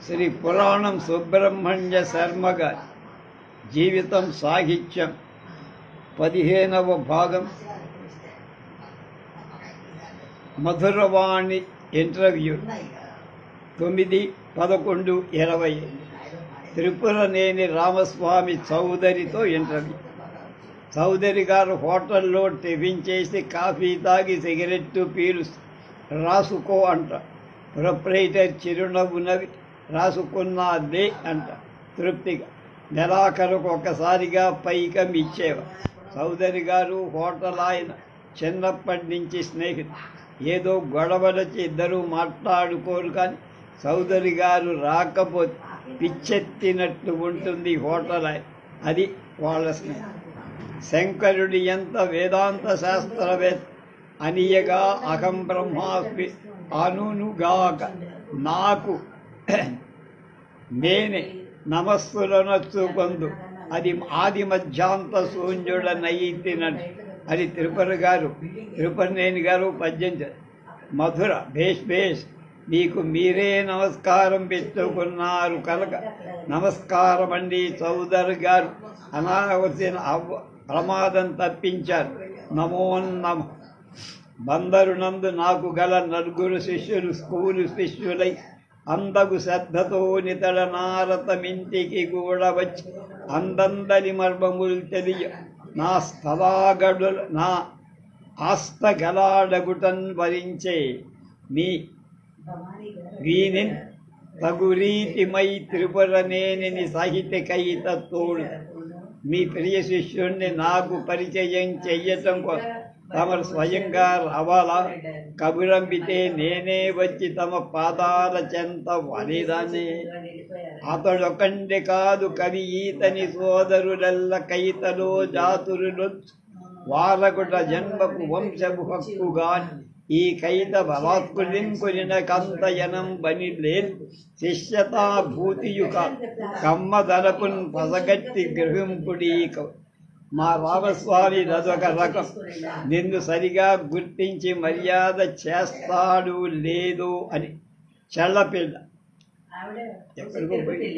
శ్రీ పురాణం సుబ్రహ్మణ్య శర్మ గారి జీవితం సాహిత్యం 15వ భాగం మధురవాణి ఇంటర్వ్యూ 9/11/20 త్రిపురనేని రామస్వామి చౌదరితో ఇంటర్వ్యూ. చౌదరి గారు హోటల్లో టిఫిన్ చేసి కాఫీ తాగి సిగరెట్టు పీలుస్తూ రాసుకో అంట. ప్రొప్రైటర్ చిరునవ్వునవి రాసుకున్నదే అంట తృప్తిగా. నెలాఖరుకు ఒకసారిగా పైకం ఇచ్చేవా. చౌదరి గారు హోటల్ ఆయన చిన్నప్పటి నుంచి స్నేహితులు. ఏదో గొడవలకి ఇద్దరూ మాట్లాడుకోరు, కానీ చౌదరి గారు రాకపోతే పిచ్చెత్తినట్లు ఉంటుంది హోటల్ ఆయన. అది వాళ్ళ స్నేహం. శంకరుడి ఎంత వేదాంత శాస్త్రవేత్త అనియగా అహం బ్రహ్మాస్మి అనునుగాక నాకు నేనే నమస్సులనొచ్చు పొందు అది ఆది మధ్యాంత శూన్యుడనైతినట్టు. అది తిరుపతినేని గారు పద్యంచారు. మధుర భేష్ భేష్, మీకు మీరే నమస్కారం పెట్టుకున్నారు కనుక నమస్కారం అండి చౌదరి గారు. అనావసిన ప్రమాదం తప్పించారు. నమో నమ. బందరునందు నాకు గల 4 శిష్యులు స్కూలు శిష్యులై అందగు శ్రద్ధతో నితడ నారతమింటికి కూడా వచ్చి అందందలి మర్మములు తెలియ నా స్థలాగడుల నా ఆస్తగలాడగుటన్ వరించే మీ వీనిన్ తగురీతిమై త్రిపురనేని సాహిత్యకైత తోడు మీ ప్రియ శిష్యుణ్ణి నాకు పరిచయం చెయ్యటం కోసం తమరు స్వయంగా రావాలా? కబురంపితే నేనే వచ్చి తమ పాదాల చెంత వలిదాన్ని. అతడొకంటే కాదు కవి ఈతని సోదరులెల్ల కైతలో జాతురులు వారకుట జన్మకు వంశపు హక్కుగాని ఈ కైత బలాత్కులింకులిన కంతయనం బని లేదు శిష్యతా భూతియుక కమ్మదనపున్ పసగట్టి గ్రహింపుడీ. మా రామస్వామి అదొక రకం. నిన్ను సరిగా గుర్తించి మర్యాద చేస్తాడు లేదు అని చెల్లపిల్ల ఎక్కడికో పోయి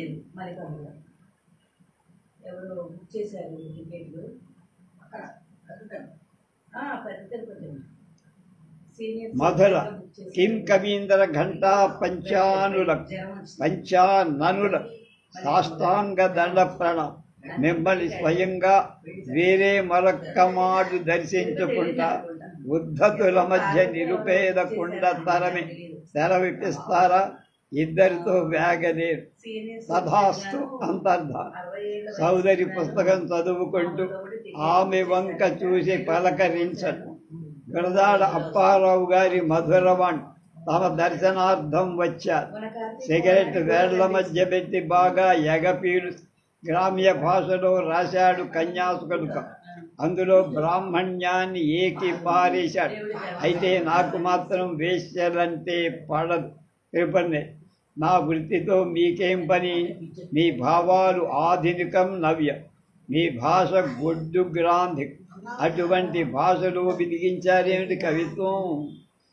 మధుర కిం కవీంద్ర ఘంటా పంచాననుల సాష్టాంగ దండ ప్రణం. మిమ్మల్ని స్వయంగా వేరే మరొక్క మాడు దర్శించుకుంటా ఉద్ధతుల మధ్య నిరుపేద కుండ తరమి సెలవిప్పిస్తారా? ఇద్దరితో వేగలేరు. సభాస్తు అంతర్ధాన. చౌదరి పుస్తకం చదువుకుంటూ ఆమె వంక చూసి పలకరించడు. గురదాడ అప్పారావు గారి మధురవాణి తమ దర్శనార్థం వచ్చారు. సిగరెట్ వేళ్ల మధ్య పెట్టి బాగా ఎగపీడు గ్రామ్య భాషలో రాశాడు కన్యాసుకుడు. అందులో బ్రాహ్మణ్యాన్ని ఏకి పారేశాడు. అయితే నాకు మాత్రం వేశ్యలంటే పడదు. తిరుపతి నా వృత్తితో మీకేం పని? మీ భావాలు ఆధునికం నవ్యం, మీ భాష గొడ్డు గ్రాంధికం. అటువంటి భాషలో వెలిగించారేమిటి కవిత్వం?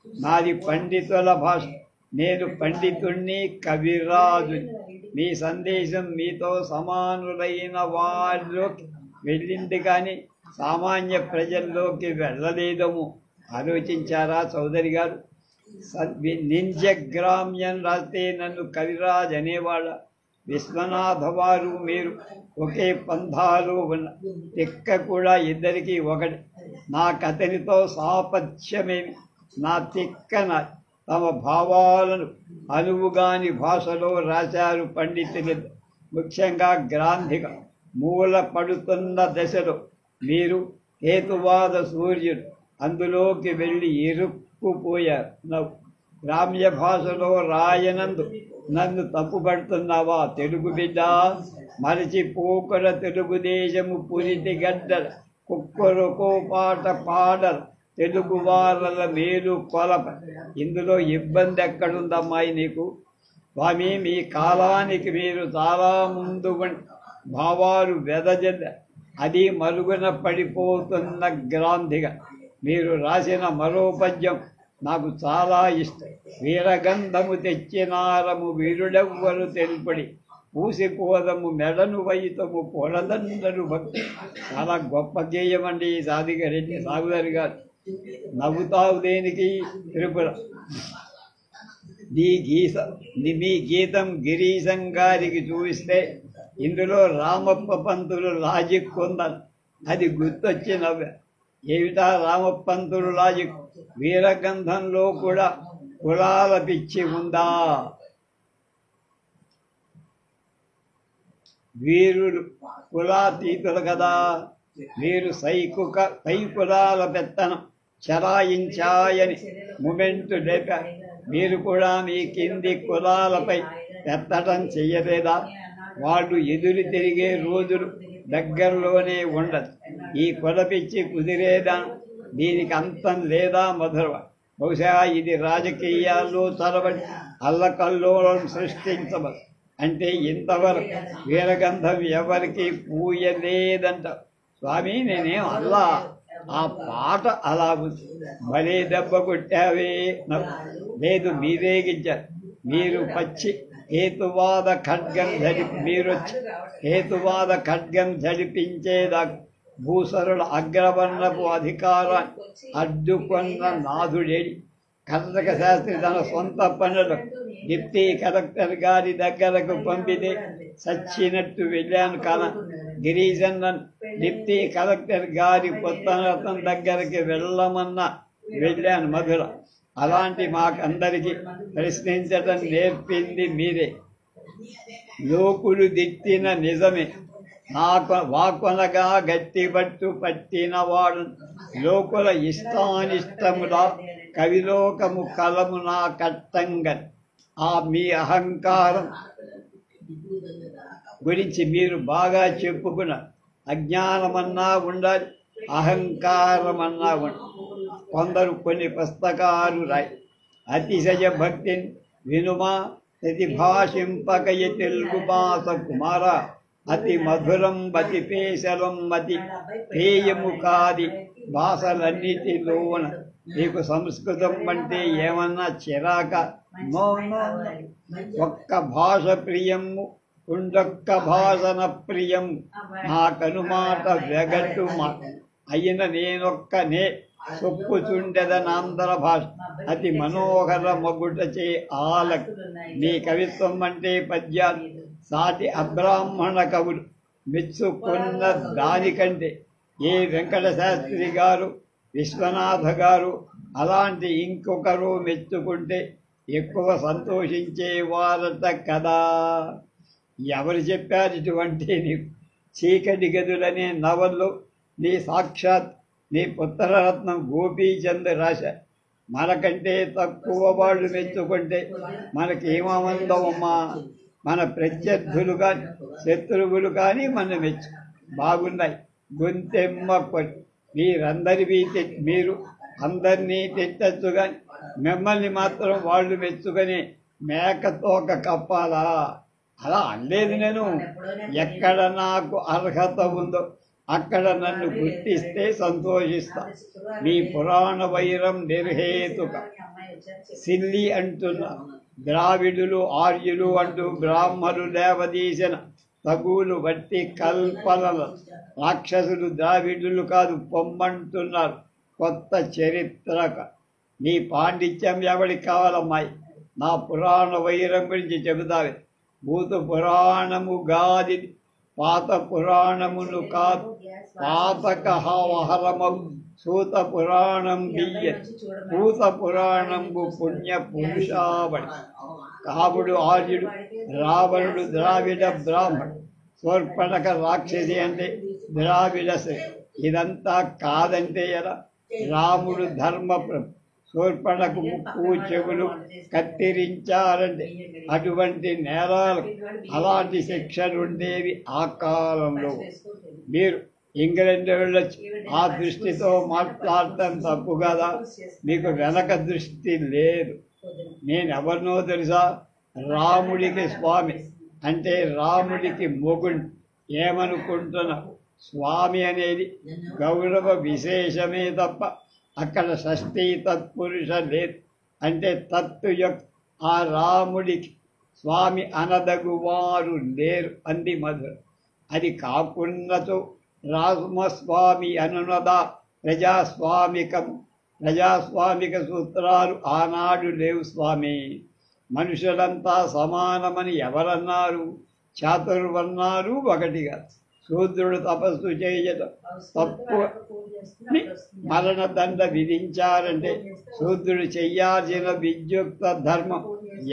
నాది పండితుల భాష. నేను పండితుణ్ణి, కవిరాజుని. మీ సందేశం మీతో సమానులైన వారిలోకి వెళ్ళింది, కానీ సామాన్య ప్రజల్లోకి వెళ్ళలేదము. ఆలోచించారా చౌదరి గారు? నింజగ్రామ్యం రాస్తే నన్ను కవిరాజ్ అనేవాళ్ళ. విశ్వనాథ వారు మీరు ఒకే పంథాలో ఉన్న తిక్క కూడా ఇద్దరికీ ఒకటి. నాకతనితో సాపథ్యమేమి? నా తిక్కన తమ భావాలను అనువుగాని భాషలో రాశారు పండితులు. ముఖ్యంగా గ్రాంధిక మూల పడుతున్న దశలో మీరు హేతువాద సూర్యుడు అందులోకి వెళ్ళి ఇరుక్కుపోయారు. గ్రామ్య భాషలో రాయనందు నన్ను తప్పుపడుతున్నావా తెలుగు బిడ్డ? మరచిపోకర తెలుగుదేశము పురిటి గడ్డల కుక్కరొకో పాట పాడల తెలుగు వారల మేలు కొలప. ఇందులో ఇబ్బంది ఎక్కడుందమ్మాయి నీకు? స్వామి, మీ కాలానికి మీరు చాలా ముందు భావాలు వెదజెద అది మరుగున పడిపోతున్న గ్రాంధిగా మీరు రాసిన మరో పద్యం నాకు చాలా ఇష్టం. వీరగంధము తెచ్చినారము వీరుడెవ్వరు తెలుపడి, పూసిపోదము మెడను వైతము పొడదండను భక్తి. చాలా గొప్ప గేయం అండి ఈ సాదిగారెడ్డి సాగుదారి గారు. నవ్వుతావు దేనికి త్రిపుర. మీ గీతం గిరీశం గారికి చూపిస్తే ఇందులో రామప్ప పంతులు లాజిక్ ఉందని అది గుర్తొచ్చి నవ్వా. ఏమిటా రామప్ప పంతులు లాజిక్? వీరగంధంలో కూడా కులాల పిచ్చి ఉందా? వీరులు కులాతీతులు కదా. వీరు పై కులాల పెత్తనం చలాయించాయని మూమెంట్ లేపారు. మీరు కూడా మీ కింది కులాలపై పెత్తడం చెయ్యలేదా? వాళ్ళు ఎదురు తిరిగే రోజులు దగ్గరలోనే ఉండదు. ఈ కులపిచ్చి కుదిరేదా? దీనికి అంతం లేదా మధురవ? బహుశా ఇది రాజకీయాల్లో తలబడి అల్లకల్లోలం సృష్టించవచ్చు. అంటే ఇంతవరకు వీరగంధం ఎవరికి పూయలేదంట. స్వామి నేనేం అల్లా, ఆ పాట అలా ఉంది. భలే దెబ్బ కొట్టావే. లేదు మీరేగించారు. మీరు పచ్చి హేతువాద ఖడ్గం జడిపించేదాకా భూసరుల అగ్రవర్ణపు అధికారాన్ని అడ్డుకొన్న నాథుడేడి. కర్ణక శాస్త్రి తన సొంత పనులు డిప్టీ కలెక్టర్ గారి దగ్గరకు పంపితే చచ్చినట్టు వెళ్ళాను కాన. గిరీజన్ డిప్టీ కలెక్టర్ గారి పుత్తనరత్నం దగ్గరికి వెళ్ళమన్నా వెళ్ళాను మధుర. అలాంటి మాకందరికీ ప్రశ్నించడం నేర్పింది మీరే. లోకులు దిట్టిన నిజమే వాకొనగా గట్టిబట్టు పట్టినవాడు. లోకుల ఇష్టానిష్టములా కవిలోకము కలము నా కట్టంగన్. ఆ మీ అహంకారం గురించి మీరు బాగా చెప్పుకున్నారు. అజ్ఞానమన్నా ఉండాలి, అహంకారమన్నా ఉండాలి. కొందరు కొన్ని పుస్తకాలు రాయి. అతిశయ భక్తిని వినుమా ప్రతిభాషింపకయ తెలుగు భాష కుమార. అతి మధురం అతి పేశలం అతి పేయము కాది భాషలన్నిటిలోన. నీకు సంస్కృతం అంటే ఏమన్నా చిరాక? ఒక్క భాష ప్రియము ఉండొక్క భాషన ప్రియం. నాకనుమాట వెగట్టు అయిన నేనొక్కనే చొప్పుచుండెదనాంధ్ర భాష. అతి మనోహర మగుటచే ఆలక్. నీ కవిత్వం అంటే పద్యాలు సాటి అబ్రాహ్మణ కవులు మెచ్చుకున్న దానికంటే ఏ వెంకట శాస్త్రి గారు, విశ్వనాథ గారు అలాంటి ఇంకొకరు మెచ్చుకుంటే ఎక్కువ సంతోషించేవారట కదా. ఎవరు చెప్పారు ఇటువంటి నీకు? చీకటి గదులనే నవల్లో నీ పుత్రరత్నం గోపీచంద్ రాశారు. మనకంటే తక్కువ వాళ్ళు మెచ్చుకుంటే మనకేమందమమ్మా? మన ప్రత్యర్థులు కానీ శత్రువులు కానీ మన మెచ్చు బాగున్నాయి. గొంతెమ్మ కొట్టి మీరు అందరినీ తిట్టచ్చు కానీ మిమ్మల్ని మాత్రం వాళ్ళు మెచ్చుకొని మేకతోక కప్పాలా? అలా అనలేదు నేను. ఎక్కడ నాకు అర్హత ఉందో అక్కడ నన్ను గుర్తిస్తే సంతోషిస్తా. మీ పురాణ వైరం నిర్హేతుక. సిల్లి అంటున్నా ద్రావిడులు ఆర్యులు అంటూ బ్రాహ్మలు లేవదీసిన తగులు బట్టి కల్పనలు. రాక్షసులు ద్రావిడులు కాదు పొమ్మంటున్నారు కొత్త చరిత్రక. నీ పాండిత్యం ఎవరికి కావాలమ్మాయి? నా పురాణ వైరం గురించి చెబుతావే. భూత పురాణము గాది పాత పురాణమును కాదు. పాతకహరమం సూత పురాణం బియ్య భూత పురాణంబు పుణ్య పురుషాబడి. కావుడు ఆర్యుడు, రావణుడు ద్రావిడ బ్రాహ్మణుడు, శూర్పణఖ రాక్షసి అంటే ద్రావిడ. ఇదంతా కాదంటే ఎలా? రాముడు ధర్మప్రభు, శూర్పణకు ముక్కు చెవులు కత్తిరించారంటే అటువంటి నేరాలకు అలాంటి శిక్షలుండేవి ఆ కాలంలో. మీరు ఇంగ్లాండ్ వెళ్ళొచ్చు. ఆ దృష్టితో మాట్లాడటం తప్పు కదా. మీకు వెనక దృష్టి లేదు. నేనెవరినో తెలుసా? రాముడికి స్వామి అంటే రాముడికి మొగుడు. ఏమనుకుంటున్నా? స్వామి అనేది గౌరవ విశేషమే తప్ప అక్కడ షష్ఠీ తత్పురుష లేదు. అంటే తత్తు యొక్క ఆ రాముడికి స్వామి అనదగువారు లేరు అంది మధుర. అది కాకున్నచో రామస్వామి అనునదా ప్రజాస్వామిక సూత్రాలు ఆనాడు లేవు స్వామి. మనుషులంతా సమానమని ఎవరన్నారు? చాతుర్వర్ణాలు ఒకటిగా. శూద్రుడు తపస్సు చేయటం తప్పు మరణదండ విధించారంటే శూద్రుడు చెయ్యాల్సిన విద్యుక్త ధర్మం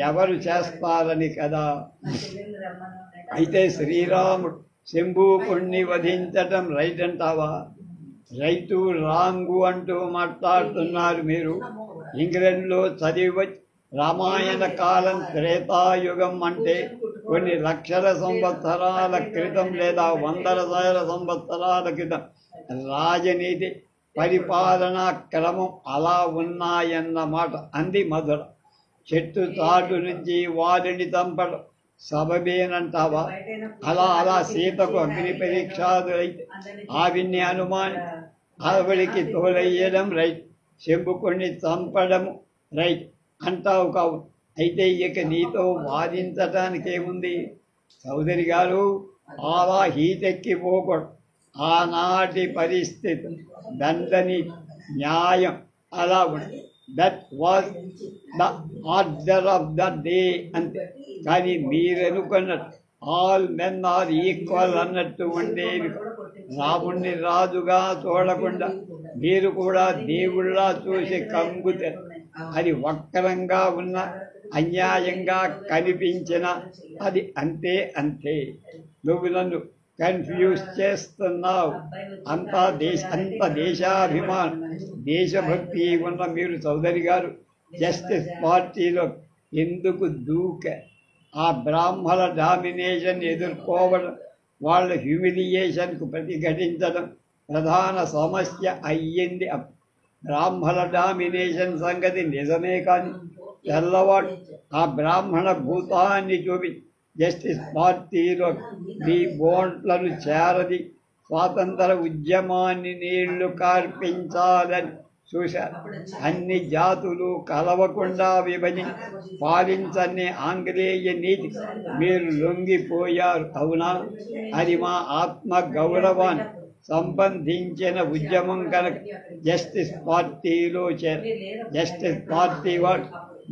ఎవరు చేస్తారని కదా. అయితే శ్రీరాముడు శంభూకుణ్ణి వధించటం రైట్ అంటావా? రైతు రాంగు అంటూ మాట్లాడుతున్నారు మీరు. ఇంగ్లాండ్లో చదివి రామాయణ కాలం త్రేతాయుగం అంటే కొన్ని లక్షల సంవత్సరాల క్రితం లేదా వందల సంవత్సరాల క్రితం రాజనీతి పరిపాలనా క్రమం అలా ఉన్నాయన్నమాట అంది మధుర. చెట్టు చాటు నుంచి వారిని చంపడం సబబేనంటావా? అలా సీతకు అగ్ని పరీక్షాదులైతే ఆవిడ్ని ఆవిడికి తోలయ్యడం రైట్, శంభుకుణ్ణి చంపడము రైట్ అంటావు కావు. అయితే ఇక నీతో వాదించటానికి ఏముంది చౌదరి గారు? అలా హీతెక్కిపోకూడదు. ఆనాటి పరిస్థితి దండని న్యాయం అలా ఉంది. That was the order of the day అంతే. కానీ మీరనుకున్నట్టు ఆల్ మెన్ ఆర్ ఈక్వల్ అన్నట్టు ఉండేవి. రాముణ్ణి రాజుగా చూడకుండా మీరు కూడా దేవుళ్ళ చూసి కంగుతారు. అది వక్రంగా ఉన్న అన్యాయంగా కనిపించిన అది అంతే. నువ్వు నన్ను కన్ఫ్యూజ్ చేస్తున్నావు. అంత దేశాభిమానం దేశభక్తి ఉన్న మీరు చౌదరి గారు జస్టిస్ పార్టీలో ఎందుకు ఆ బ్రాహ్మణ డామినేషన్ ఎదుర్కోవడం, వాళ్ళ హ్యూమిలియేషన్కు ప్రతిఘటించడం ప్రధాన సమస్య అయ్యింది. బ్రాహ్మణ డామినేషన్ సంగతి నిజమే, కానీ తెల్లవాడు ఆ బ్రాహ్మణ భూతాన్ని చూపి జస్టిస్ పార్టీలో మీ బోంట్లను చేరది స్వాతంత్ర ఉద్యమాన్ని నీళ్లు కార్పించాలని చూశారు. అన్ని జాతులు కలవకుండా విభజించి పాలించని ఆంగ్లేయ నీతి మీరు లొంగిపోయారు. అవునా? అది మా ఆత్మ గౌరవాన్ని సంబంధించిన ఉద్యమం కనుక జస్టిస్ పార్టీలో జస్టిస్ పార్టీ వాడు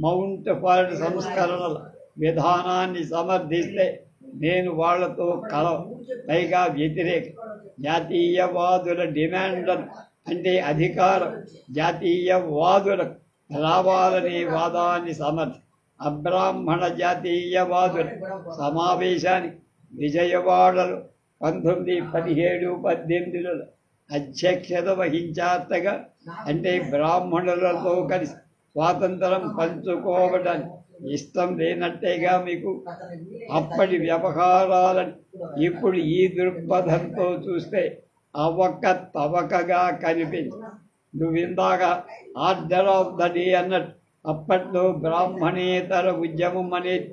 మౌంట్ ఫర్డ్ సంస్కరణల విధానాన్ని సమర్థిస్తే నేను వాళ్లతో పైగా వ్యతిరేక. జాతీయవాదుల డిమాండ్లను అంటే అధికారం జాతీయవాదులకు రావాలనే వాదాన్ని సమర్థి అబ్రాహ్మణ జాతీయవాదుల సమావేశానికి విజయవాడలో 1917, 18లో అధ్యక్షత వహించాతగా. అంటే బ్రాహ్మణులతో కలిసి స్వాతంత్రం పంచుకోవడానికి ఇష్టం లేనట్టేగా మీకు. అప్పటి వ్యవహారాలను ఇప్పుడు ఈ దృక్పథంతో చూస్తే అవక తవకగా కనిపించి నువ్విందాక ఆర్డర్ ఆఫ్ ద డే అన్నట్టు అప్పట్లో బ్రాహ్మణేతర ఉద్యమం అనేది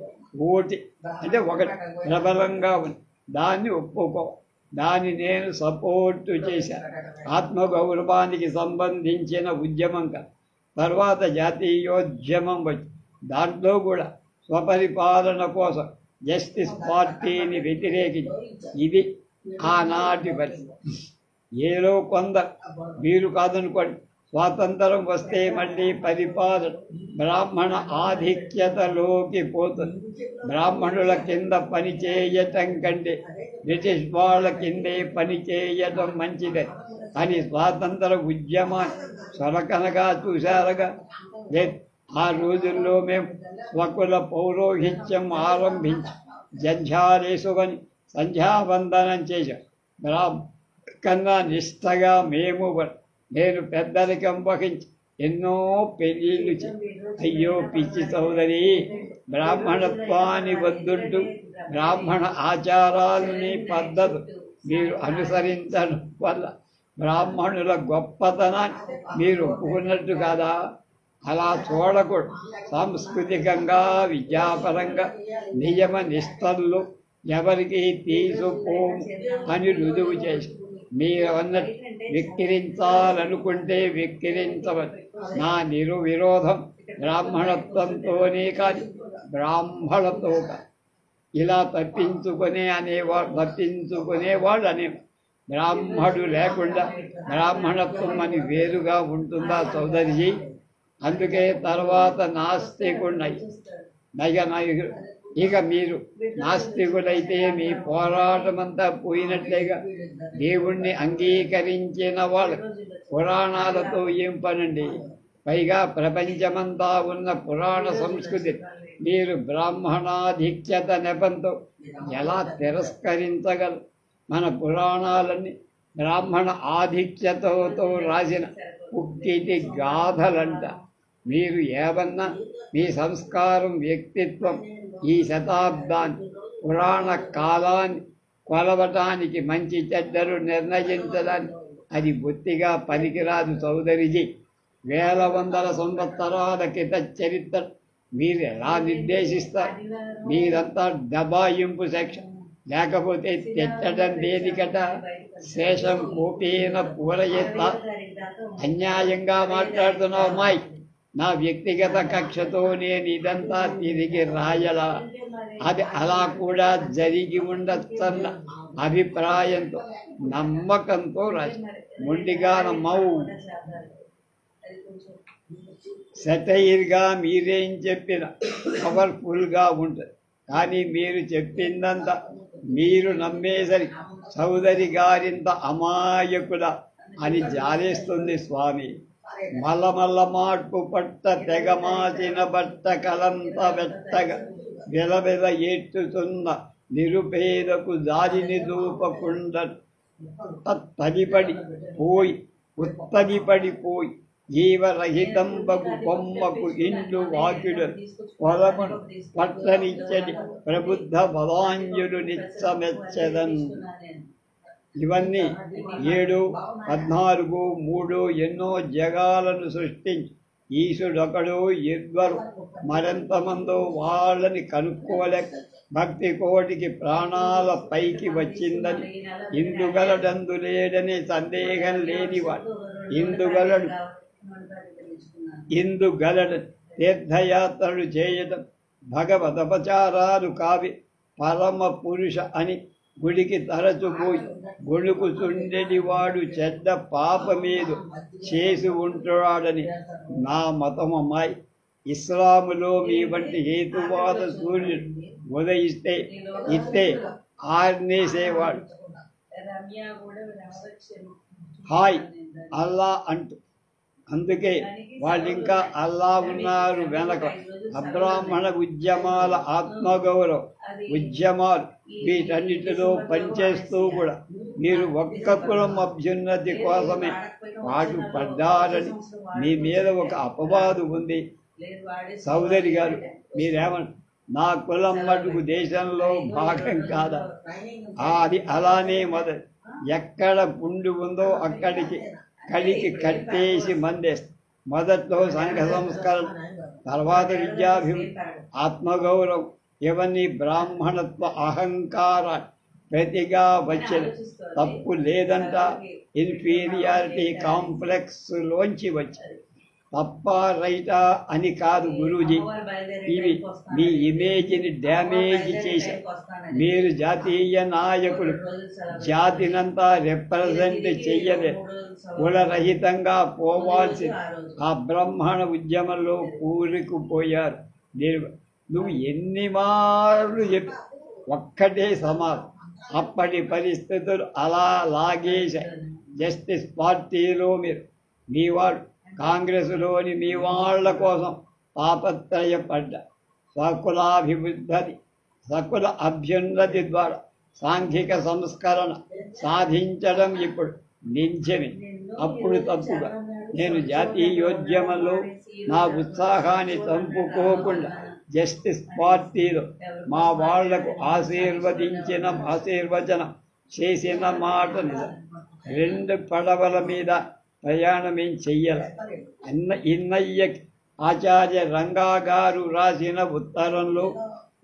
ఓటి అంటే ఒకటి ప్రబలంగా ఉంది. దాన్ని ఒప్పుకో, దాన్ని నేను సపోర్టు చేశాను. ఆత్మగౌరవానికి సంబంధించిన ఉద్యమం కాదు. తర్వాత జాతీయోద్యమం వచ్చి దాంట్లో కూడా స్వపరిపాలన కోసం జస్టిస్ పార్టీని వ్యతిరేకించి ఇది ఆనాటి పరిస్థితి. ఏదో కొందరు మీరు కాదనుకోండి, స్వాతంత్రం వస్తే మళ్ళీ పరిపాలన బ్రాహ్మణ ఆధిక్యతలోకి పోతుంది. బ్రాహ్మణుల కింద పని చేయటం కంటే బ్రిటిష్ వాళ్ళ కిందే పని చేయటం మంచిదే అని స్వాతంత్ర ఉద్యమాన్ని సొరకనగా చూశారుగా. లేదు, ఆ రోజుల్లో మేము స్వకుల పౌరోహిత్యం ఆరంభించి జంఝాలేసుకొని సంధ్యావందనం చేశాం. కన్నా నిష్టగా నేను పెద్దరికం వహించి ఎన్నో పెళ్ళిళ్ళు అయ్యో పిచ్చి చౌదరి, బ్రాహ్మణత్వాన్ని వద్దుంటూ బ్రాహ్మణ ఆచారాలని పద్ధతులు మీరు అనుసరించడం వల్ల బ్రాహ్మణుల గొప్పతనాన్ని మీరు ఒప్పుకున్నట్టు కాదా? అలా చూడకూడదు. సాంస్కృతికంగా విద్యాపరంగా నియమ నిష్టల్లో ఎవరికి తీసుకోము అని రుజువు చేసి మీరన్నట్టు విక్కిరించాలనుకుంటే విక్కిరించవచ్చు. నా విరోధం బ్రాహ్మణత్వంతోనే కాదు, బ్రాహ్మణతో కాదు. ఇలా తప్పించుకునేవాడు అనే బ్రాహ్మడు లేకుండా బ్రాహ్మణత్వం అని వేరుగా ఉంటుందా సోదరిజీ? అందుకే తర్వాత నాస్తికున్నాయి. ఇక మీరు నాస్తికులైతే మీ పోరాటం అంతా పోయినట్లేగా. దేవుణ్ణి అంగీకరించిన వాళ్ళు పురాణాలతో ఏం పనండి? పైగా ప్రపంచమంతా ఉన్న పురాణ సంస్కృతి మీరు బ్రాహ్మణాధిక్యత నెపంతో ఎలా తిరస్కరించగలరు? మన పురాణాలన్నీ బ్రాహ్మణ ఆధిక్యతతో రాసిన ఉక్కిటి గాథలంట. మీరు ఏమన్నా మీ సంస్కారం, వ్యక్తిత్వం ఈ శతాబ్దాన్ని, పురాణ కాలాన్ని కొలవటానికి, మంచి చెడ్డలు నిర్ణయించడానికి అది బొత్తిగా పనికిరాదు సోదరిజీ. వేల వందల సంవత్సరాల క్రిత చరిత్ర మీరు ఎలా నిర్దేశిస్తారు? మీరంతా దబాయింపు సెక్షన్, లేకపోతే తెచ్చడం దేనికట? శేషం కోపేన పూరయెత్త. అన్యాయంగా మాట్లాడుతున్నావు అమ్మాయి. నా వ్యక్తిగత కక్షతో నేను ఇదంతా తిరిగి రాయలా? అది అలా కూడా జరిగి ఉండొచ్చన్న అభిప్రాయంతో, నమ్మకంతో రాసి మొండిగా నమ్మవు. సెటైర్గా మీరేం చెప్పినా పవర్ఫుల్గా ఉంటుంది. కానీ మీరు చెప్పిందంతా మీరు నమ్మేసరికి సోదరి గారింత అమాయకుల అని జాలేస్తుంది స్వామి. మల్లమల్ల మార్పు పట్ట తెగమాచిన బట్ట కలంత వెట్టగా వెలవెల ఏట్టుతున్న నిరుపేదకు దారిని దూపకుండా ఉత్తడిపడిపోయి జీవరహితంబగు కొమ్మకు ఇండ్లు వాకిడు పొలమును పట్టనిచ్చడి ప్రబుద్ధ బలాంజుడు నిచ్చమెచ్చదన్. ఇవన్నీ 7, 14, 3 ఎన్నో జగాలను సృష్టించి ఈశుడొకడు, ఇద్దరు, మరెంతమందో వాళ్ళని కనుక్కోలేక భక్తి కోటికి ప్రాణాల పైకి వచ్చిందని, ఇందుగలడందు లేడనే సందేహం లేనివాడు ఇందుగలడు తీర్థయాత్రలు చేయడం, భగవదపచారాలు కావి పరమ పురుష అని గుడికి తరచుపోయి గొణుకుచుండెడి వాడు చెడ్డ పాపమేదు చేసి ఉంటున్నాడని నా మతమమ్మాయి. ఇస్లాములో మీ వంటి హేతువాద సూర్యుడు ఉదయిస్తే ఆర్నేసేవాడు హాయ్ అల్లా అంటూ. అందుకే వాళ్ళు ఇంకా అల్లా ఉన్నారు వెనక. అబ్రాహ్మణ ఉద్యమాల, ఆత్మగౌరవ ఉద్యమాలు వీటన్నిటిలో పనిచేస్తూ కూడా మీరు ఒక్క కులం అభ్యున్నతి కోసమే పాటు పడ్డారని మీ మీద ఒక అపవాదు ఉంది. సోదరి గారు మీరేమన్నా నా కులం మటుకు దేశంలో భాగం కాదా? అది అలానే మొదలు ఎక్కడ పుండు ఉందో అక్కడికి కలికి కట్టేసి మందేస్తారు. మొదట్లో సంఘ సంస్కరణ, తర్వాత విద్యాభివృద్ధి, ఆత్మగౌరవం ఇవన్నీ బ్రాహ్మణత్వ అహంకార ప్రతిగా వచ్చిన తప్పు లేదంట. ఇన్ఫీరియారిటీ కాంప్లెక్స్ లోంచి వచ్చాయి. తప్ప రైటా అని కాదు గురూజీ. ఇవి మీ ఇమేజ్ని డ్యామేజ్ చేశారు. మీరు జాతీయ నాయకులు జాతినంతా రిప్రజెంట్ చెయ్యలేదు. కులరహితంగా పోవాల్సి ఆ బ్రాహ్మణ ఉద్యమంలో కూరుకుపోయారు. నువ్వు ఎన్ని మార్లు చెప్పి ఒక్కటే సమాధానం. అప్పటి పరిస్థితులు అలా లాగేశాయి. జస్టిస్ పార్టీలో మీ వాళ్ళు, కాంగ్రెస్లోని మీ వాళ్ళ కోసం తాపత్రయపడ్డ సకుల అభ్యున్నతి ద్వారా సాంఘిక సంస్కరణ సాధించడం ఇప్పుడు నిజమే. అప్పుడు తప్పుగా నేను జాతీయోద్యమంలో నా ఉత్సాహాన్ని చంపుకోకుండా జస్టిస్ పార్టీలో మా వాళ్లకు ఆశీర్వచనం చేసిన మాట నిజం. 2 పడవల మీద ప్రయాణమేం చెయ్యాల. ఇన్నయ్య ఆచార్య రంగా గారు రాసిన ఉత్తరంలో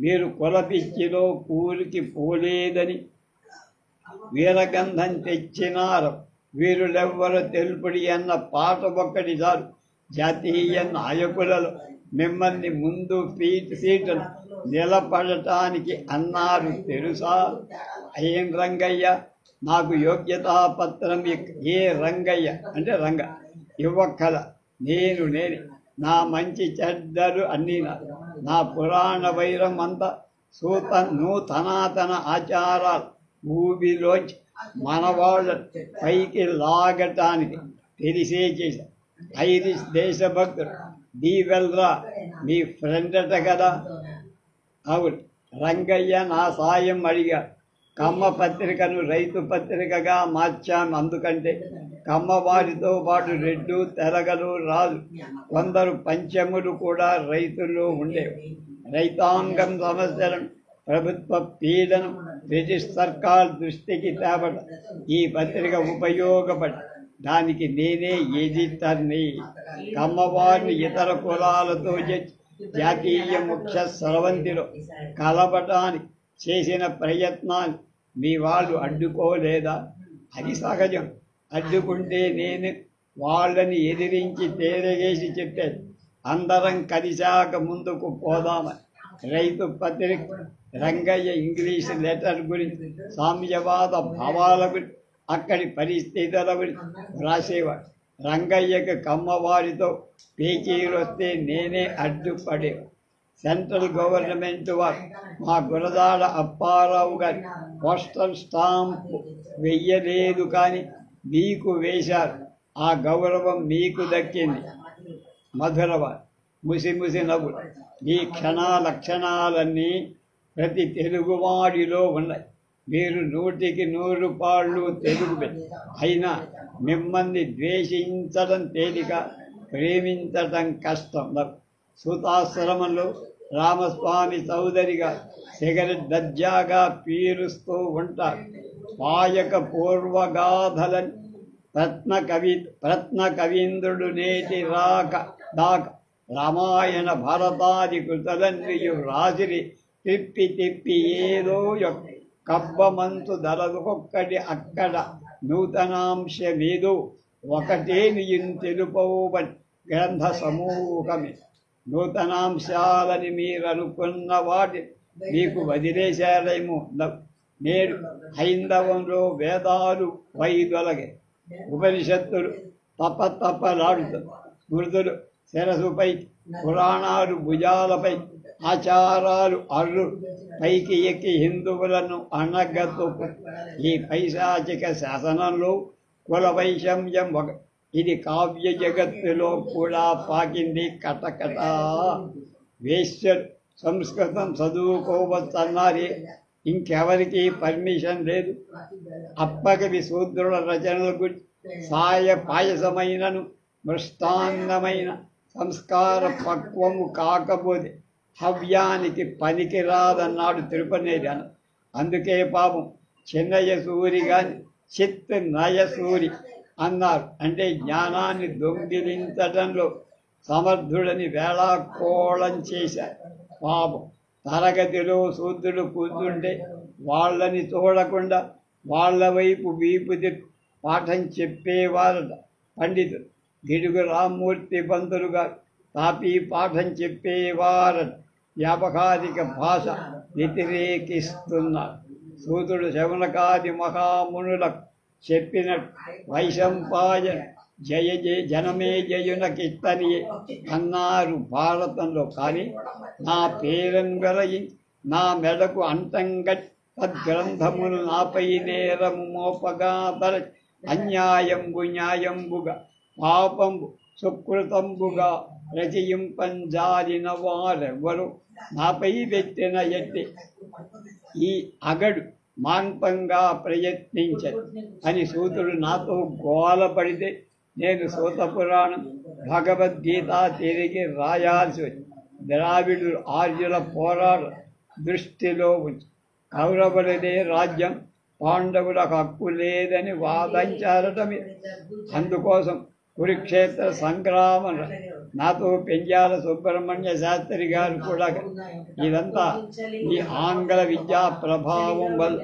మీరు కులపిచ్చిలో కూలికి పోలేదని వీరగంధం తెచ్చినారు వీరులెవ్వరు తెలుపుడి అన్న పాట ఒక్కటి చాలు జాతీయ నాయకులలో మిమ్మల్ని ముందు సీటును నిలబడటానికి అన్నారు తెలుసా. ఏం రంగయ్య నాకు యోగ్యతా పత్రం ఏ రంగయ్య అంటే రంగ ఇవ్వక్కల నేనే నా మంచి చెడ్డలు అన్నీ నా పురాణ వైరం అంతా నూతనాతన ఆచారాలు ఊబిలోంచి మనవాళ్ళ పైకి లాగటానికి తెలిసే చేశా. ఐరిష్ దేశభక్తుడు డీవెల్రా మీ ఫ్రెండ్ అట కదా. అవును రంగయ్య నా సాయం అడిగాడు. కమ్మ పత్రికను రైతు పత్రికగా మార్చాము. అందుకంటే కమ్మవారితో పాటు రెడ్డు తెలగలు రాజు కొందరు పంచములు కూడా రైతుల్లో ఉండేవి. రైతాంగం సమస్యలను ప్రభుత్వ పీడను బ్రిటిష్ సర్కార్ దృష్టికి తేవడం ఈ పత్రిక ఉపయోగపడి దానికి నేనే ఎడిటర్ని. కమ్మవారిని ఇతర కులాలతో జాతీయ ముఖ్య స్రవంతిలో కలపటానికి చేసిన ప్రయత్నాన్ని మీ వాళ్ళు అడ్డుకోలేదా? అది సహజం. అడ్డుకుంటే నేను వాళ్ళని ఎదిరించి తేరగేసి చెప్పేది అందరం కలిశాక ముందుకు పోదామని. రైతు పత్రిక రంగయ్య ఇంగ్లీష్ లెటర్ గురించి సామ్యవాద భావాల గురించి అక్కడి పరిస్థితుల గురించి రాసేవాడు. రంగయ్యకు కమ్మవారితో పేచీలు వస్తే నేనే అడ్డుపడేవాడు. సెంట్రల్ గవర్నమెంట్ వారు మా గురదాడ అప్పారావు గారి పోస్టల్ స్టాంపు వెయ్యలేదు కానీ మీకు వేశారు. ఆ గౌరవం మీకు దక్కింది. మధురవారు ముసిముసి నవ్వులు ఈ లక్షణాలన్నీ ప్రతి తెలుగువాడిలో ఉన్నాయి. మీరు 100కి 100 పాళ్ళు తెలుగు అయినా మిమ్మల్ని ద్వేషించడం తేలిక, ప్రేమించడం కష్టం. సూతాశ్రమంలో రామస్వామి చౌదరిగా సిగరెట్ దర్జాగా పీలుస్తూ ఉంటారు. పాయక పూర్వగాథలని ప్రత్న కవీంద్రుడు నేటి రాక దాకా రామాయణ భారతాది కృతలన్నీయు రాసిరి తిప్పి తిప్పి ఏదో కబ్బమంతు దళకొక్కటి అక్కడ నూతనాంశమేదో ఒకటే తెలుపవని గ్రంథ సమూహమే. నూతనాంశాలని మీరు అనుకున్న వాటి మీకు వదిలేశారేమో. నేడు హైందవంలో వేదాలు వైదొలగే, ఉపనిషత్తులు తపలాడుతూ, స్మృతులు శిరసుపై, పురాణాలు భుజాలపై, ఆచారాలు అర్రు పైకి ఎక్కి హిందువులను అణగతూ ఈ పైశాచిక శాసనంలో కుల వైషమ్యం ఇది కావ్య జగత్తులో కూడా పాకింది కటకట. వేశ్యలు సంస్కృతం చదువుకోవచ్చన్నారే, ఇంకెవరికి పర్మిషన్ లేదు. అప్పకవి శూద్రుల రచనల గురించి పాయసమైనను మృష్టాన్నమైన సంస్కార పక్వము కాకపోతే హవ్యానికి పనికిరాదన్నాడు తిరుపనేరి. అందుకే పాపం చిన్నయ్య సూరి గాని చిత్ నయసూరి అన్నారు. అంటే జ్ఞానాన్ని దొంగిలించడంలో సమర్థుడని వేళాకోళం చేశారు. పాపం తరగతిలో శూద్రుడు కూర్చుంటే వాళ్ళని చూడకుండా వాళ్ళ వైపు వీపు పాఠం చెప్పేవారట పండితులు. గిడుగు రామ్మూర్తి పంతులు గారు తాపీ పాఠం చెప్పేవారట. వ్యాపకారిక భాష వ్యతిరేకిస్తున్నారు. సూతుడు శౌనకాది మహామునులకు చెప్పినట్టు వైశంపాయన జయ జనమే జయునకిత్తనియే అన్నారు భారతంలో. కానీ నా పేరం వెలయించి నా మెడకు అంటంగట్ తద్గ్రంథములు నాపై నేరము మోపగా తర అన్యాయంబు న్యాయంబుగా పాపంబు సుకృతంబుగా రచయింపంజారిన వారెవ్వరు నాపై పెట్టిన ఎట్టి ఈ అగడు మాన్పంగా ప్రయత్నించదు అని సూతుడు నాతో గోలపడితే నేను సూత పురాణం భగవద్గీత తిరిగి రాయాల్సి వచ్చి ద్రావిడులు ఆర్యుల పోరాట దృష్టిలో ఉంచి కౌరవులదే రాజ్యం, పాండవులకు హక్కు లేదని వాదించారటమే. అందుకోసం కురుక్షేత్ర సంగ్రామం నాతో పెంజాల సుబ్రహ్మణ్య శాస్త్రి గారు కూడా ఇదంతా ఈ ఆంగ్ల విద్యా ప్రభావం వల్ల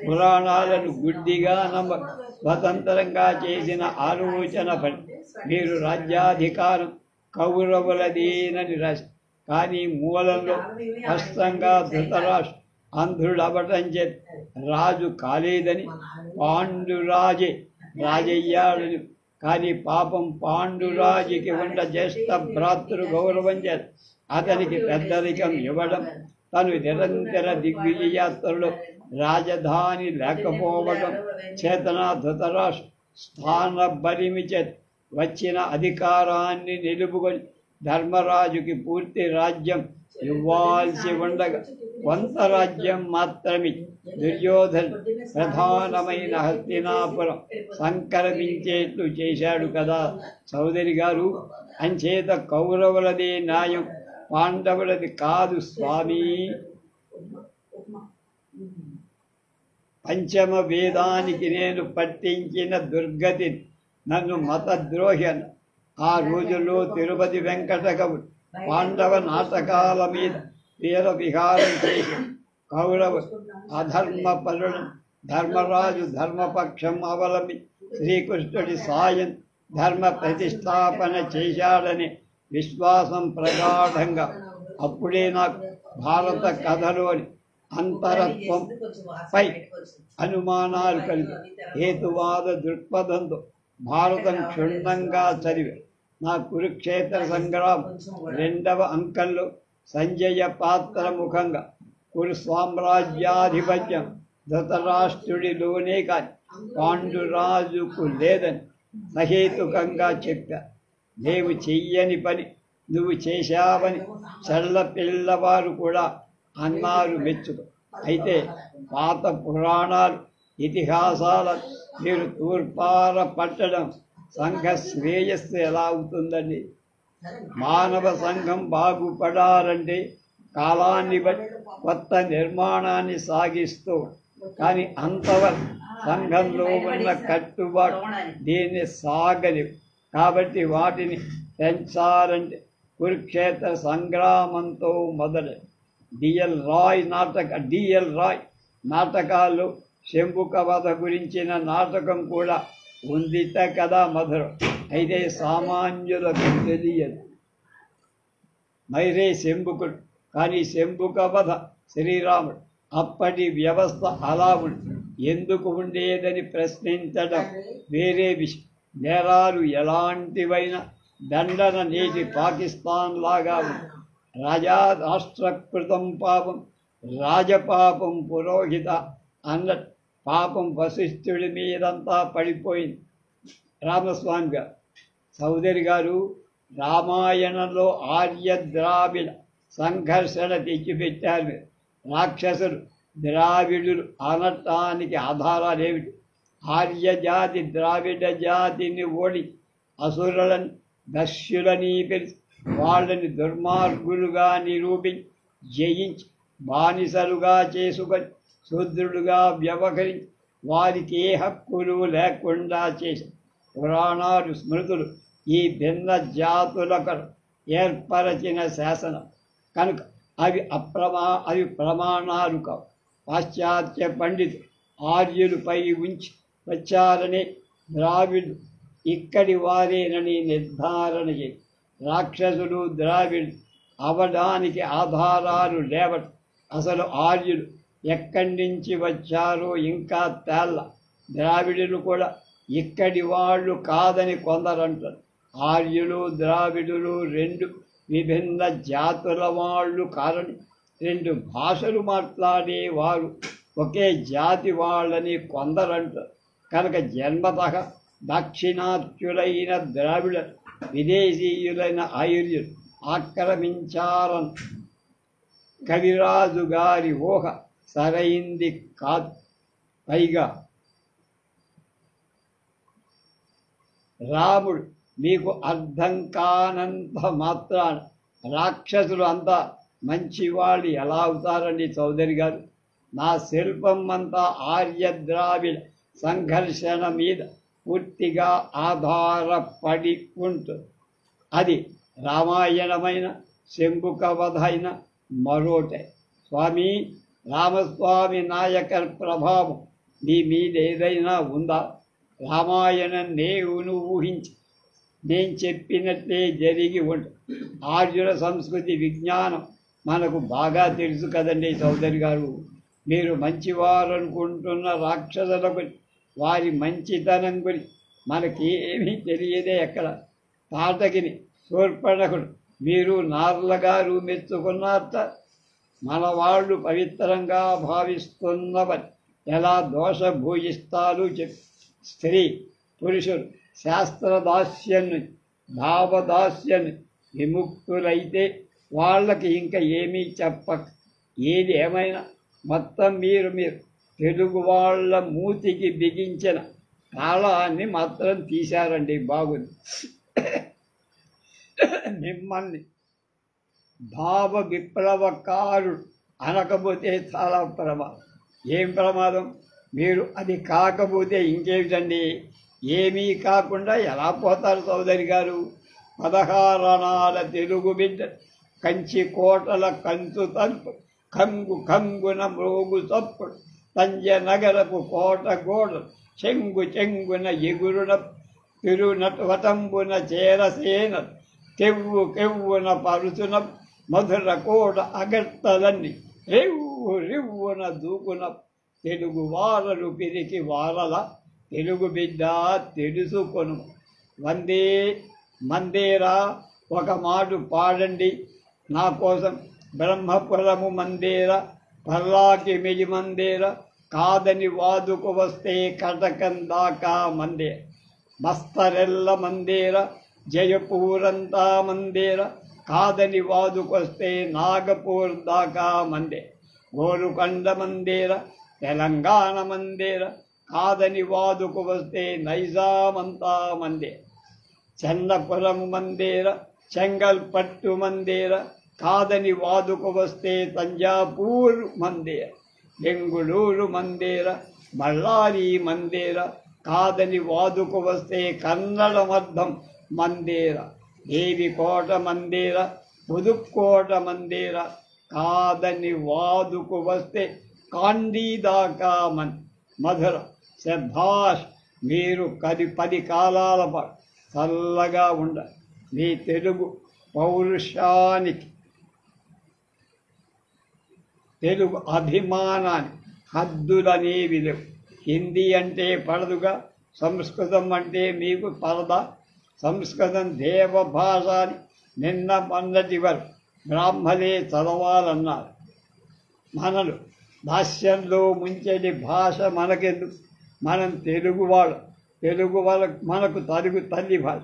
పురాణాలను గుడ్డిగా స్వతంత్రంగా చేసిన ఆలోచన పడి మీరు రాజ్యాధికారం కౌరవులదేనని రాసి కానీ మూలంలో స్పష్టంగా ధృతరాష్ట్ర అంధుడవటం చేత రాజు కాలేదని పాండురాజే రాజయ్యాడని కానీ పాపం పాండురాజుకి ఉన్న జ్యేష్ఠ భ్రాతృ గౌరవం చేత అతనికి పెద్దరికం ఇవ్వడం తను నిరంతర దిగ్విజయాత్రలో రాజధాని లేకపోవడం చేతన ధృతరాష్ట్ర స్థాన బలిమి చేత వచ్చిన అధికారాన్ని నిలుపుకొని ధర్మరాజుకి పూర్తి రాజ్యం ఇవ్వాల్సి ఉండగా కొంత రాజ్యం మాత్రమే దుర్యోధను ప్రధానమైన హస్తినాపురం సంక్రమించేట్లు చేశాడు కదా చౌదరి గారు. అంచేత కౌరవులదే న్యాయం, పాండవులది కాదు స్వామి. పంచమ వేదానికి నేను పట్టించిన దుర్గతి నన్ను మతద్రోహి అన్న. ఆ రోజుల్లో తిరుపతి వెంకటగౌడు పాండవ నాటకాల మీద వీర విహారం చేసి కౌరవ అధర్మపరుడు ధర్మరాజు ధర్మపక్షం అవలంబి శ్రీకృష్ణుడి సాయం ధర్మ ప్రతిష్టాపన చేశాడని విశ్వాసం ప్రగాఢంగా. అప్పుడే నాకు భారత కథలోని అంతరత్వం పై అనుమానాలు కలిగి హేతువాద దృక్పథంతో భారతం క్షుణ్ణంగా చదివి నా కురుక్షేత్ర సంగ్రామం 2వ అంకంలో సంజయ పాత్ర ముఖంగా కురు సామ్రాజ్యాధిపత్యం ధృతరాష్ట్రుడిలోనే కాని పాండురాజుకు లేదని సహేతుకంగా చెప్పా. నీవు చెయ్యని పని నువ్వు చేశావని చల్ల పిల్లవారు కూడా అన్నారు మెచ్చుకు. అయితే పాత పురాణాలు ఇతిహాసాల మీరు తూర్పార పట్టడం సంఘ శ్రేయస్సు ఎలా అవుతుందండి? మానవ సంఘం బాగుపడాలంటే కాలాన్ని బట్టి కొత్త నిర్మాణాన్ని సాగిస్తూ కానీ అంతవరకు సంఘంలో ఉన్న కట్టుబాటు దీన్ని సాగని. కాబట్టి వాటిని పెంచాలంటే కురుక్షేత్ర సంగ్రామంతో మొదలు డిఎల్ రాయ్ నాటకాల్లో శంభుక వధ గురించిన నాటకం కూడా ఉందిట కదా మధురం. అయితే సామాన్యులకు తెలియదు. మైరే శంభుకుడు కానీ శంభుక వధ శ్రీరాముడు అప్పటి వ్యవస్థ అలా ఉంది ఎందుకు ఉండేదని ప్రశ్నించడం వేరే విషయం. నేరాలు ఎలాంటివైనా దండన నేటి పాకిస్తాన్ లాగా ఉంది. రాష్ట్రకృతం పాపం రాజపాపం పురోహిత అన్నట్టు పాపం వశిష్ఠుడి మీదంతా పడిపోయింది. రామస్వామి గారు చౌదరి గారు రామాయణంలో ఆర్య ద్రావిడ సంఘర్షణ తెచ్చిపెట్టారు. రాక్షసులు ద్రావిడులు అనటానికి ఆధారాలు ఏమిటి? ఆర్య జాతి ద్రావిడ జాతిని ఓడి అసురులని దస్యులని పిలిచి వాళ్ళని దుర్మార్గులుగా నిరూపించి జయించి బానిసలుగా చేసుకొని శూద్రుడుగా వ్యవహరించి వారికి ఏ హక్కులు లేకుండా చేసి పురాణాలు స్మృతులు ఈ భిన్న జాతులకు ఏర్పరచిన శాసనం కనుక అవి ప్రమాణాలు కావు. పాశ్చాత్య పండితులు ఆర్యులపై ఉంచి వచ్చారనే ద్రావిడు ఇక్కడి వారేనని నిర్ధారణ చేసి రాక్షసులు ద్రావిడు అవడానికి ఆధారాలు లేవట. అసలు ఆర్యులు ఎక్కడి నుంచి వచ్చారో ఇంకా తేళ్ళ. ద్రావిడులు కూడా ఇక్కడి వాళ్ళు కాదని కొందరంటారు. ఆర్యులు ద్రావిడులు 2 విభిన్న జాతుల వాళ్ళు కారణం. 2 భాషలు మాట్లాడేవారు ఒకే జాతి వాళ్ళని కొందరంటారు. కనుక జన్మతః దాక్షిణాత్యులైన ద్రావిడ విదేశీయులైన ఆర్యులు ఆక్రమించారని కవిరాజు గారి ఊహ సరైంది కాదు. పైగా రాముడు మీకు అర్థం కానంత మాత్రాన రాక్షసులు అంతా మంచివాళ్ళు ఎలా అవుతారండి చౌదరి గారు? నా శిల్పం అంతా ఆర్య ద్రావిడ సంఘర్షణ మీద పూర్తిగా ఆధారపడి ఉంటుంది. అది రామాయణమైన శంభుక వధ అయిన మరోటే. స్వామి రామస్వామి నాయక ప్రభావం నీ మీద ఏదైనా ఉందా? రామాయణం నేను ఊహించి నేను చెప్పినట్లే జరిగి ఉంటుంది. ఆర్యుల సంస్కృతి విజ్ఞానం మనకు బాగా తెలుసు కదండి చౌదరి గారు. మీరు మంచివారు అనుకుంటున్న రాక్షసుల గురి, వారి మంచితనం గురి మనకేమీ తెలియదే. ఎక్కడ తాటకిని శూర్పణకుడు మీరు నార్ల గారు మెచ్చుకున్నారట. మన వాళ్ళు పవిత్రంగా భావిస్తున్నవని ఎలా దోషభూయిస్తాలు చెప్పి స్త్రీ పురుషులు శాస్త్రదాస్యాన్ని భావదాస్యాన్ని విముక్తులైతే వాళ్ళకి ఇంకా ఏమీ చెప్పక ఏది ఏమైనా మొత్తం మీరు తెలుగు వాళ్ళ మూతికి బిగించిన తాళాన్ని మాత్రం తీశారండి. బాగుంది. మిమ్మల్ని భావ విప్లవకారుడు అనకపోతే చాలా ప్రమాదం. ఏం ప్రమాదం? మీరు అది కాకపోతే ఇంకేమిటండి? ఏమీ కాకుండా ఎలా పోతారు చౌదరి గారు? 16 అణాల తెలుగు బిడ్డ కంచి కోటల కంచు తలుపు కంగు కంగున మ్రోగు చప్పుడు తంజ నగరపు కోట గోడలు చెంగు చెంగున ఎగురున తిరునటంబున చేరసేన కెవ్వు కెవ్వున పరుచున మధుర కోట అగట్టలన్నీ రివ్వు రివ్వున దూకున తెలుగు వారలు పిరికి వారల తెలుగు బిడ్డ తెలుసుకొను. వందే మందేరా ఒక మాట పాడండి నా కోసం. బ్రహ్మపురము మందేర పల్లాకి మెలి మందేర కాదని వాదుకు వస్తే కటకం దాకా మందేర బస్తరెల్ల మందేర జయపూరంతా మందేర కాదని వాదుకొస్తే నాగపూర్ దాకా మందే గోరుకొండ మందేర తెలంగాణ మందేర కాదని వాదుకు వస్తే నైజామంతా మందే చందపురము మందేర చెంగల్పట్టు మందేర కాదని వాదుకు వస్తే తంజాపూర్ మందేర బెంగుళూరు మందేర బళ్ళారి మందేర కాదని వాదుకు వస్తే కన్నడమర్థం మందేర దేవికోట మందేర పుదుక్కోట మందేర కాదని వాదుకు వస్తే కాండీదాకా మధుర. శభాష్, మీరు 10 కాలాల పాటు చల్లగా ఉండ. మీ తెలుగు పౌరుషానికి తెలుగు అభిమానానికి హద్దులనేవి లేవు. హిందీ అంటే పడదుగా, సంస్కృతం అంటే మీకు పరదా? సంస్కృతం దేవభాష అని నిన్న మొన్నటి వరకు బ్రాహ్మలే చదవాలన్నారు. మనలు భాష్యంలో ముంచెడి భాష మనకెందుకు? మనం తెలుగువాడు. తెలుగు మనకు తెలుగు తల్లి భాష.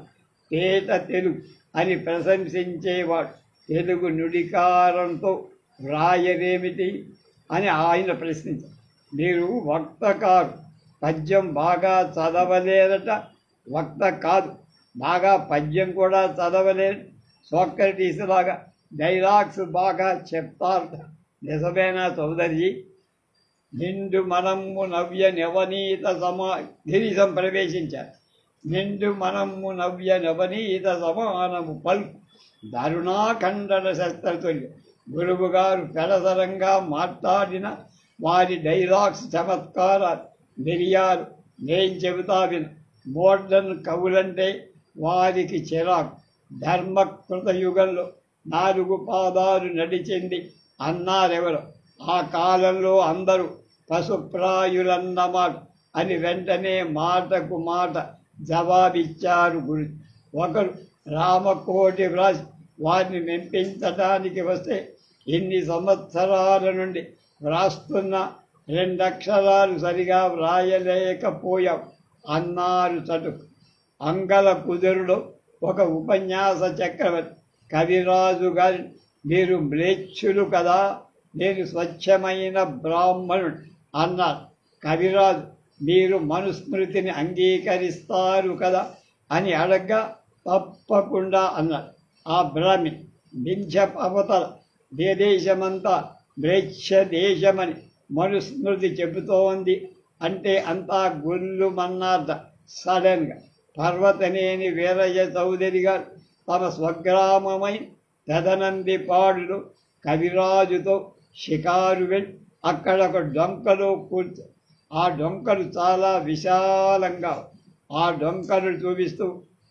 తేట తెలుగు అని ప్రశంసించేవాడు తెలుగు నుడికారంతో వ్రాయరేమిటి అని ఆయన ప్రశ్నించారు. మీరు వక్త కాదు, పద్యం బాగా చదవలేరట. వక్త కాదు, బాగా పద్యం కూడా చదవలేరు. సోక్రటీస్ లాగా డైలాగ్స్ బాగా చెప్తారట. నిజమేనా చౌదరి? నిండు మనమ్ము నవ్య నవనీత గిరిజం ప్రవేశించారు. నిండు మనమ్ము నవ్య నవనీత సమానము పల్కు దారుణాఖండన శస్త్రతుల్యం. గురువు గారు పెడసరంగా మాట్లాడిన వారి డైలాగ్స్ చమత్కారాలు మిరియాలు. నేను చెబుతా విను. మోడర్న్ కవులంటే వారికి చిరాకు. ధర్మకృత యుగంలో 4 పాదాలు నడిచింది అన్నారెవరు? ఆ కాలంలో అందరూ పశుప్రాయులన్నమాట అని వెంటనే మాటకు మాట జవాబిచ్చారు గురు. ఒకరు రామకోటి వ్రాసి వారిని మెప్పించడానికి వస్తే ఇన్ని సంవత్సరాల నుండి వ్రాస్తున్న 2 అక్షరాలు సరిగా వ్రాయలేకపోయాం అన్నారు చటుకు. అంగల కుదురులో ఒక ఉపన్యాస చక్రవర్తి కవిరాజు గారి, మీరు మ్లేచ్ఛులు కదా, నేను స్వచ్ఛమైన బ్రాహ్మణుడు అన్నారు. కవిరాజు, మీరు మనుస్మృతిని అంగీకరిస్తారు కదా అని అడగ్గా తప్పకుండా అన్నాడు. ఆ బ్రాహ్మి వింధ్య అవతల దేశమంతా మ్లేచ్ఛ దేశమని మనుస్మృతి చెబుతోంది అంటే అంతా గొల్లు మన్నార్థ. సడన్గా పర్వతనేని వీరయ్య చౌదరి గారు తమ స్వగ్రామమైన పెదనందిపాడులో కవిరాజుతో షికారు వెళ్ళి అక్కడ ఒక డొంకలో కూర్చో ఆ డొంకలు చాలా విశాలంగా ఆ డొంకలు చూపిస్తూ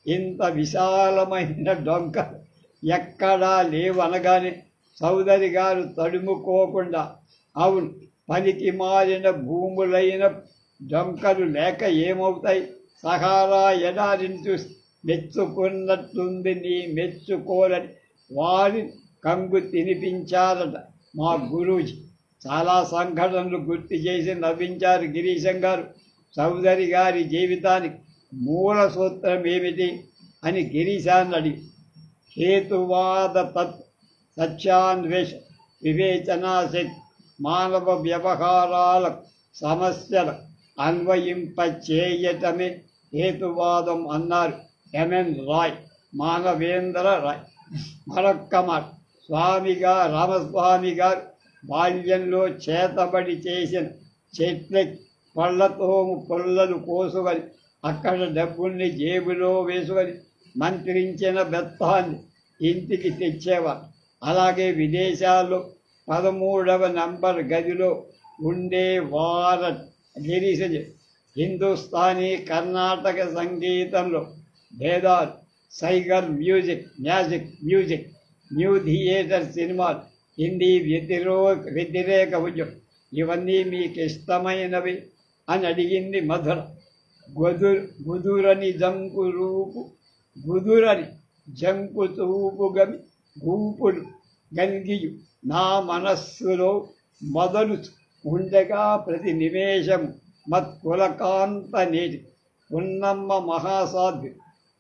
ఇంత విశాలమైన డొంకలు ఎక్కడా లేవనగానే చౌదరి గారు తడుముకోకుండా అవును పనికి మారిన భూములైన డొంకలు లేక ఏమవుతాయి సహారా ఎడారిని చూసి మెచ్చుకున్నట్టుంది నీ మెచ్చుకోరని వారి కంగు తినిపించారట మా గురూజీ చాలా సంఘటనలు గుర్తు చేసి నవ్వించారు గిరీశం గారు చౌదరి గారి జీవితానికి మూల సూత్రం ఏమిటి అని గిరీశాన్ని అడిగి హేతువాద సత్యాన్వేష వివేచనాశక్తి మానవ వ్యవహారాల సమస్యల అన్వయింప చేయటమే హేతువాదం అన్నారు ఎంఎన్ రాయ్ మానవేంద్ర రాయ్. మరొక్క మాట రామస్వామి గారు బాల్యంలో చేతబడి చేసిన చెట్లకి పళ్ళతోము పొల్లలు కోసుకొని అక్కడ డబ్బుల్ని జేబులో వేసుకొని మంత్రించిన బెత్తాన్ని ఇంటికి తెచ్చేవారు. అలాగే విదేశాల్లో 13వ నంబర్ గదిలో ఉండే గిరీశ హిందుస్థానీ కర్ణాటక సంగీతంలో భేదాలు సైగర్ మ్యూజిక్ న్యూ థియేటర్ సినిమాలు హిందీ వ్యతిరేక ఉద్యమం ఇవన్నీ మీకు ఇష్టమైనవి అని అడిగింది మధుర. గుదురని జంకు చూపు గమి గూపులు గంగియు నా మనస్సులో మొదలు ఉండగా ప్రతి నిమేషము మత్కులకాంత నేటి ఉన్నమ్మ మహాసాధ్వి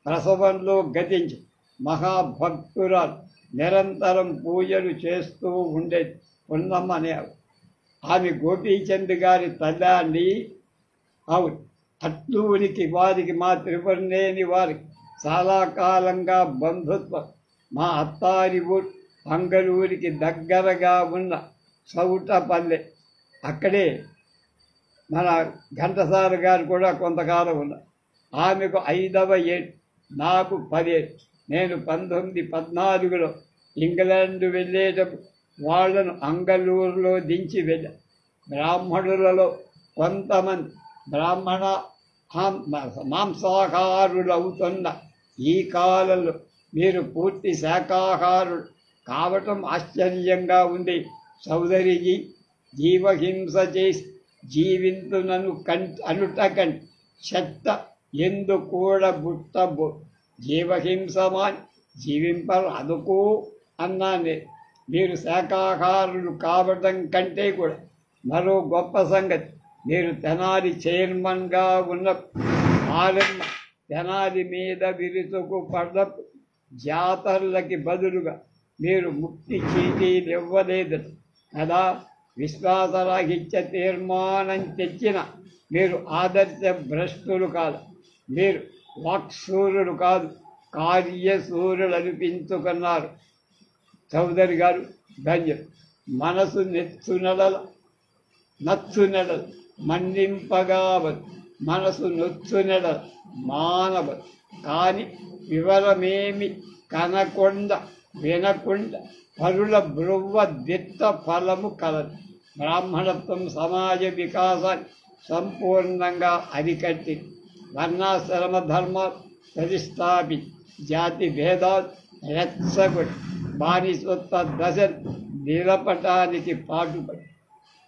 ప్రసవంలో గతించి మహాభక్తురాలు నిరంతరం పూజలు చేస్తూ ఉండేది ఉన్నమ్మ అనేవారు. ఆమె గోపీచంద్ గారి తల్లి. అవును అట్లూరికి వారికి మా త్రిపురనేని వారికి చాలా కాలంగా బంధుత్వం. మా అత్తారి ఊరు అంగళూరికి దగ్గరగా ఉన్న సౌటపల్లె. అక్కడే మన ఘంటసాల గారు కూడా కొంతకాలం ఉన్నారు. ఆమెకు 5వ ఏడు, నాకు 10 ఏళ్ళు. నేను 1914లో ఇంగ్లాండ్ వెళ్ళేటప్పుడు వాళ్లను అంగళూరులో దించి వెళ్ళాను. బ్రాహ్మణులలో కొంతమంది బ్రాహ్మణ మాంసాహారులవుతున్న ఈ కాలంలో మీరు పూర్తి శాకాహారులు కావటం ఆశ్చర్యంగా ఉంది. చౌదరిజీ జీవహింస చేసి జీవింతునను అనుటకండి చెత్త ఎందు కూడా బుట్టబో జీవహింసమాని జీవింపరు అదుకో అన్నానే. మీరు శాకాహారులు కావటం కంటే కూడా మరో గొప్ప సంగతి మీరు తెనాలి చైర్మన్గా ఉన్న ఆలమ్మ తెనాలి మీద విరుచుకు పడ్డ జాతరలకి బదులుగా మీరు ముక్తి చీటీలు ఇవ్వలేదు కదా. విశ్వాసరాహిత్య తీర్మానం తెచ్చిన మీరు ఆదర్శ భ్రష్టులు కాదు. మీరు వాక్సూరులు కాదు, కార్యసూరులు అనిపించుకున్నారు. చౌదరి గారు ధన్యం. మనసు నచ్చునడల మన్నింపగావదు, మనసు నొచ్చునెడల మానవదు. కాని వివరమేమి కనకుండా వినకుండా పరుల బ్రువ్వ దిట్ట ఫలము కలదు. బ్రాహ్మణత్వం సమాజ వికాసాన్ని సంపూర్ణంగా అరికట్టి వర్ణాశ్రమ ధర్మాలు ప్రతిష్టాపించి జాతి భేదాలు రెచ్చగొట్టి బానిసత్వ దశను నిలపటానికి పాటుపడి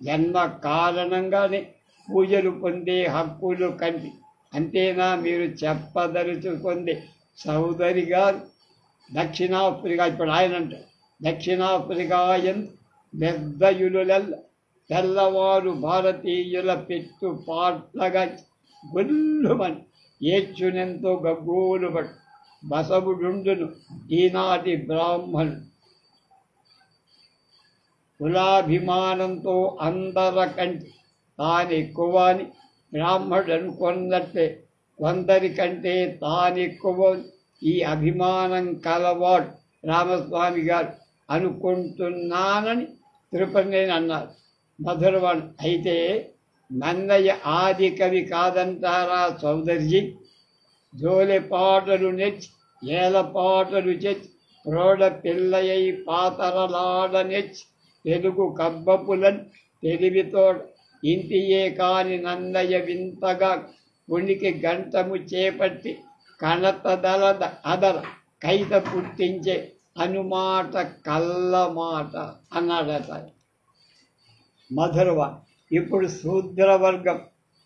జన్మ కారణంగానే పూజలు పొందే హక్కులు కంటి. అంతేనా మీరు చెప్పదలుచుకుంది? చౌదరి గారు దక్షిణాఫ్రికా, ఇప్పుడు ఆయన అంటారు దక్షిణాఫ్రికా ఎందు నిర్దయులెల్ల తెల్లవారు భారతీయుల పెట్టుపాట్లగా గొల్లుమని ఏడ్చునెంతో గగ్గోలు పడు బసవుడుండును ఈనాటి బ్రాహ్మణుడు. కులాభిమానంతో అందరకంటే తానెక్కువ అని బ్రాహ్మణుడు అనుకున్నట్టే కొందరికంటే తానెక్కువ ఈ అభిమానం కలవాడు రామస్వామి గారు అనుకుంటున్నానని తిరుపతి అన్నారు. మధురవాణి అయితే నన్నయ్య ఆది కవి కాదంటారా చౌదర్జీ? జోలె పాటలు నెచ్చి ఏల పాటలు చెచ్చి ప్రోడ పిల్లయ్య పాతరలాడనెచ్చి తెలుగు కబ్బపులన్ తెలివితోడ ఇంటియే కాని నన్నయ్య వింతగా ఉనికి గంటము చేపట్టి కణతదలద అదర కైత పుట్టించే అనుమాట కళ్ళమాట అన్నాడట. మధురవ ఇప్పుడు శూద్రవర్గం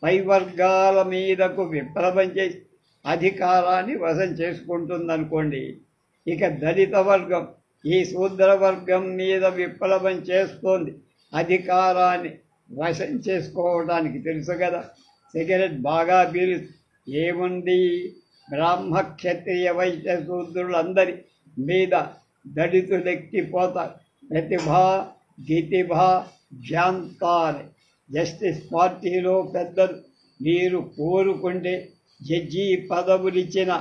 పై వర్గాల మీదకు విప్లవం చేసి అధికారాన్ని వశం చేసుకుంటుందనుకోండి. ఇక దళిత వర్గం ఈ శూద్రవర్గం మీద విప్లవం చేస్తోంది అధికారాన్ని వశం చేసుకోవడానికి. తెలుసు కదా, సిగరెట్ బాగా పీలుస్తూ ఏముంది, బ్రాహ్మ క్షత్రియ వైశ్య శూద్రులందరి మీద దళితులెక్కిపోతారు. ప్రతిభ గితిభ జ్యాంతానే జస్టిస్ పార్టీలో పెద్దలు మీరు కోరుకుంటే జడ్జి పదవులిచ్చిన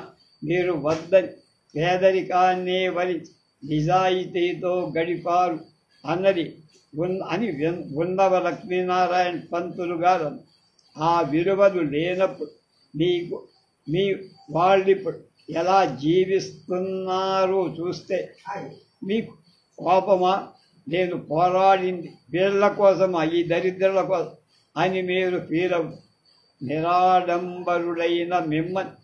మీరు వద్దని పేదరికాన్నే వరించి నిజాయితీతో గడిపారు అని ఉన్నవ లక్ష్మీనారాయణ పంతులు గారు. ఆ విలువలు లేనప్పుడు మీ వాళ్ళిప్పుడు ఎలా జీవిస్తున్నారో చూస్తే మీకు కోపమా? నేను పోరాడింది వీళ్ళ కోసమా, ఈ దరిద్రుల కోసం అని మీరు ఫీల్ అవుతారు. నిరాడంబరుడైన మిమ్మల్ని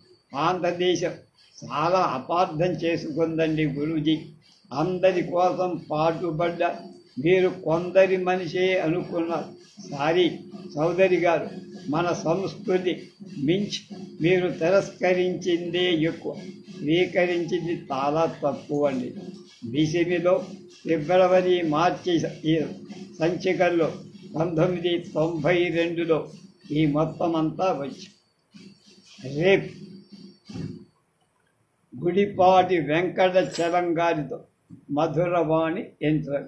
ఆంధ్రదేశం చాలా అపార్థం చేసుకుందండి గురూజీ. అందరి కోసం పాటుపడ్డ మీరు కొందరి మనిషే అనుకున్నారు. సారీ చౌదరి గారు, మన సంస్కృతి మించి మీరు తిరస్కరించిందే ఎక్కువ, స్వీకరించింది చాలా తక్కువ అండి. బిసిమిలో ఫిబ్రవరి మార్చి ఈ సంచికల్లో 1992లో ఈ మొత్తం అంతా వచ్చి రేపు గుడిపాటి వెంకట చలం గారితో మధురవాణి యంత్రం.